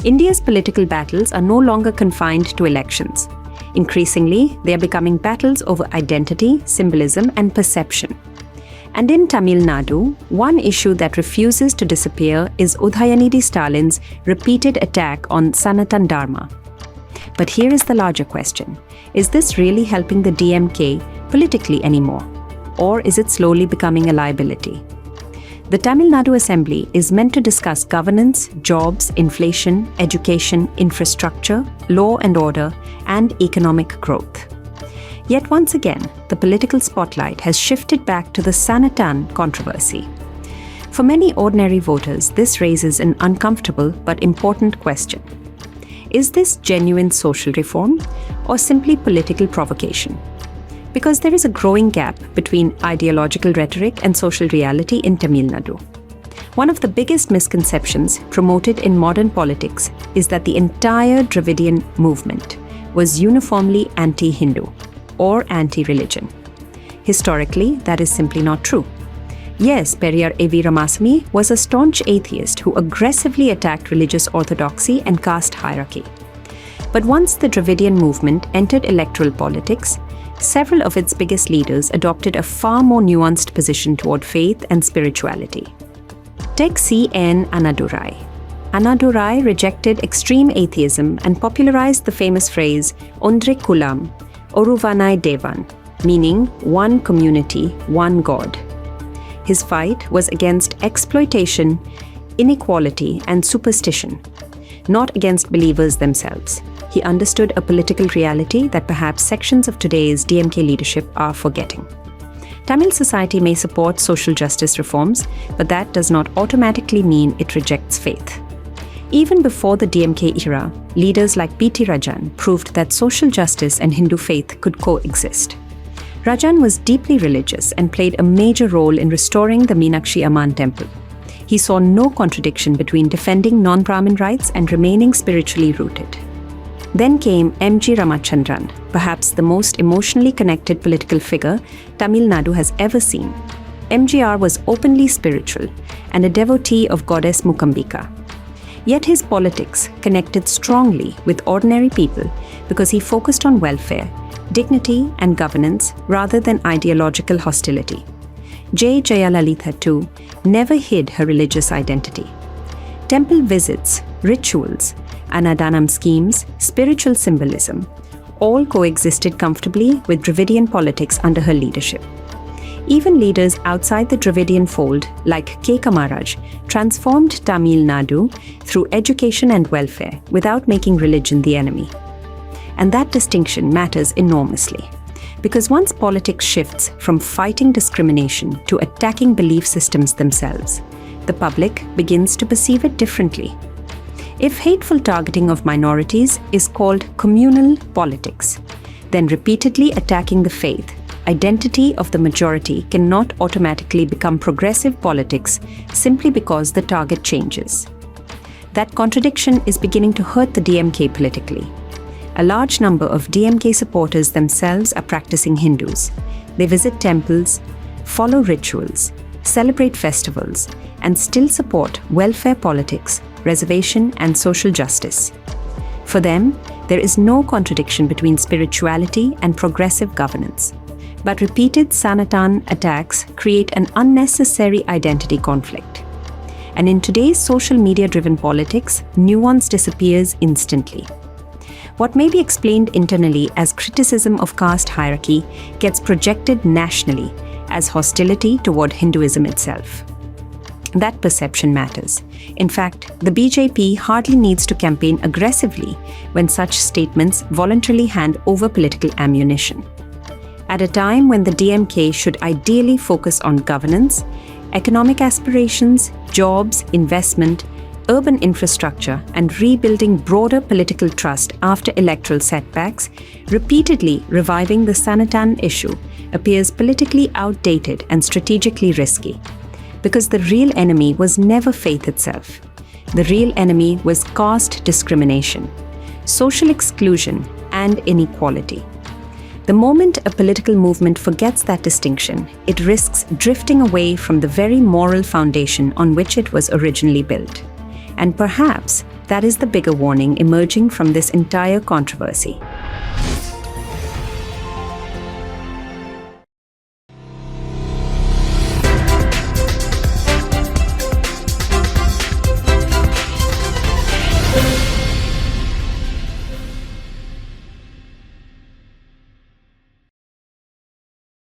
India's political battles are no longer confined to elections. Increasingly, they are becoming battles over identity, symbolism, and perception. And in Tamil Nadu, one issue that refuses to disappear is Udhayanidhi Stalin's repeated attack on Sanatan Dharma. But here is the larger question. Is this really helping the DMK politically anymore? Or is it slowly becoming a liability? The Tamil Nadu Assembly is meant to discuss governance, jobs, inflation, education, infrastructure, law and order, and economic growth. Yet once again, the political spotlight has shifted back to the Sanatan controversy. For many ordinary voters, this raises an uncomfortable but important question. Is this genuine social reform or simply political provocation? Because there is a growing gap between ideological rhetoric and social reality in Tamil Nadu. One of the biggest misconceptions promoted in modern politics is that the entire Dravidian movement was uniformly anti-Hindu or anti-religion. Historically, that is simply not true. Yes, Periyar A.V. Ramasamy was a staunch atheist who aggressively attacked religious orthodoxy and caste hierarchy. But once the Dravidian movement entered electoral politics, several of its biggest leaders adopted a far more nuanced position toward faith and spirituality. Take C.N. Annadurai. Annadurai rejected extreme atheism and popularized the famous phrase Ondre Kulam, Oruvanai Devan, meaning one community, one God. His fight was against exploitation, inequality, and superstition, not against believers themselves. He understood a political reality that perhaps sections of today's DMK leadership are forgetting. Tamil society may support social justice reforms, but that does not automatically mean it rejects faith. Even before the DMK era, leaders like P.T. Rajan proved that social justice and Hindu faith could coexist. Rajan was deeply religious and played a major role in restoring the Meenakshi Amman temple. He saw no contradiction between defending non-Brahmin rights and remaining spiritually rooted. Then came M.G. Ramachandran, perhaps the most emotionally connected political figure Tamil Nadu has ever seen. MGR was openly spiritual and a devotee of goddess Mukambika. Yet his politics connected strongly with ordinary people because he focused on welfare, dignity and governance rather than ideological hostility. J. Jayalalitha too never hid her religious identity. Temple visits, rituals, Annadanam schemes, spiritual symbolism, all coexisted comfortably with Dravidian politics under her leadership. Even leaders outside the Dravidian fold, like K. Kamaraj, transformed Tamil Nadu through education and welfare without making religion the enemy. And that distinction matters enormously, because once politics shifts from fighting discrimination to attacking belief systems themselves, the public begins to perceive it differently. If hateful targeting of minorities is called communal politics, then repeatedly attacking the faith, identity of the majority cannot automatically become progressive politics simply because the target changes. That contradiction is beginning to hurt the DMK politically. A large number of DMK supporters themselves are practicing Hindus. They visit temples, follow rituals, celebrate festivals, and still support welfare politics, reservation, and social justice. For them, there is no contradiction between spirituality and progressive governance. But repeated Sanatan attacks create an unnecessary identity conflict. And in today's social media-driven politics, nuance disappears instantly. What may be explained internally as criticism of caste hierarchy gets projected nationally as hostility toward Hinduism itself. That perception matters. In fact, the BJP hardly needs to campaign aggressively when such statements voluntarily hand over political ammunition. At a time when the DMK should ideally focus on governance, economic aspirations, jobs, investment, urban infrastructure, and rebuilding broader political trust after electoral setbacks, repeatedly reviving the Sanatan issue appears politically outdated and strategically risky. Because the real enemy was never faith itself. The real enemy was caste discrimination, social exclusion, and inequality. The moment a political movement forgets that distinction, it risks drifting away from the very moral foundation on which it was originally built. And perhaps that is the bigger warning emerging from this entire controversy.